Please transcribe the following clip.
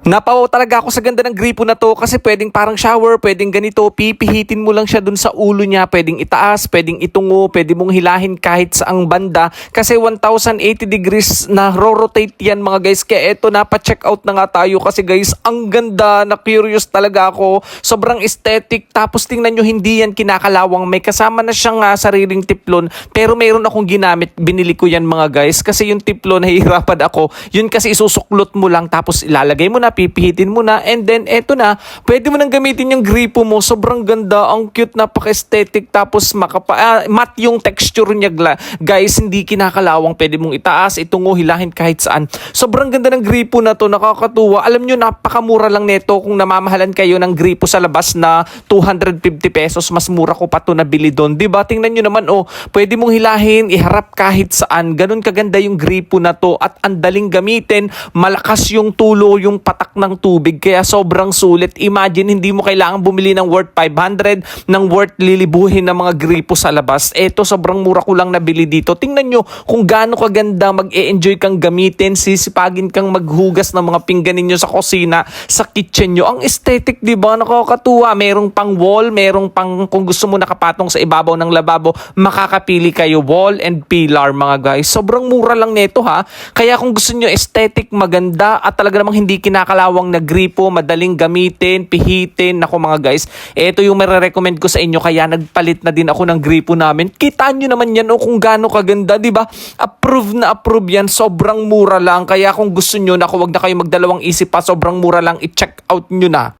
Napawaw talaga ako sa ganda ng gripo na to kasi pwedeng parang shower, pwedeng ganito, pipihitin mo lang siya dun sa ulo niya, pwedeng itaas, pwedeng itungo, pwede mong hilahin kahit saang banda kasi 1080 degrees na rotate yan mga guys. Kaya eto, napa-check out na nga tayo kasi guys, ang ganda, na curious talaga ako. Sobrang aesthetic, tapos tingnan nyo, hindi yan kinakalawang, may kasama na siyang sariling tiplon, pero mayroon akong ginamit, binili ko yan mga guys kasi yung tiplon, nahihirapan ako, yun kasi isusuklot mo lang tapos ilalagay mo na, pipihitin mo na, and then eto na, pwede mo nang gamitin yung gripo mo. Sobrang ganda, ang cute, napaka-aesthetic, tapos matte yung texture niya guys, hindi kinakalawang, pwede mong itaas, itungo, hilahin kahit saan. Sobrang ganda ng gripo na to, nakakatuwa. Alam nyo, napakamura lang neto. Kung namamahalan kayo ng gripo sa labas na 250 pesos, mas mura ko pa to nabili doon, diba? Tingnan nyo naman, oh, pwede mong hilahin, iharap kahit saan. Ganun kaganda yung gripo na to at ang daling gamitin, malakas yung tulo, yung patak ng tubig, kaya sobrang sulit. Imagine, hindi mo kailangan bumili ng worth 500, ng worth lilibuhin ng mga gripo sa labas. Eto, sobrang mura ko lang nabili dito. Tingnan nyo kung gaano kaganda, mag-e-enjoy kang gamitin, sisipagin kang maghugas ng mga pinggan ninyo sa kusina, sa kitchen nyo. Ang aesthetic, diba? Nakakatuwa. Merong pang wall, merong pang, kung gusto mo nakapatong sa ibabaw ng lababo, makakapili kayo, wall and pillar mga guys. Sobrang mura lang neto ha. Kaya kung gusto nyo aesthetic, maganda, at talaga namang hindi kinakalawang na gripo, madaling gamitin, pihitin, ako mga guys, ito yung marirecommend ko sa inyo. Kaya nagpalit na din ako ng gripo namin. Kitaan nyo naman yan, o kung gaano kaganda, diba? Approve na approve yan, sobrang mura lang. Kaya kung gusto nyo, naku, wag na kayo magdalawang isip pa, sobrang mura lang, i-check out nyo na.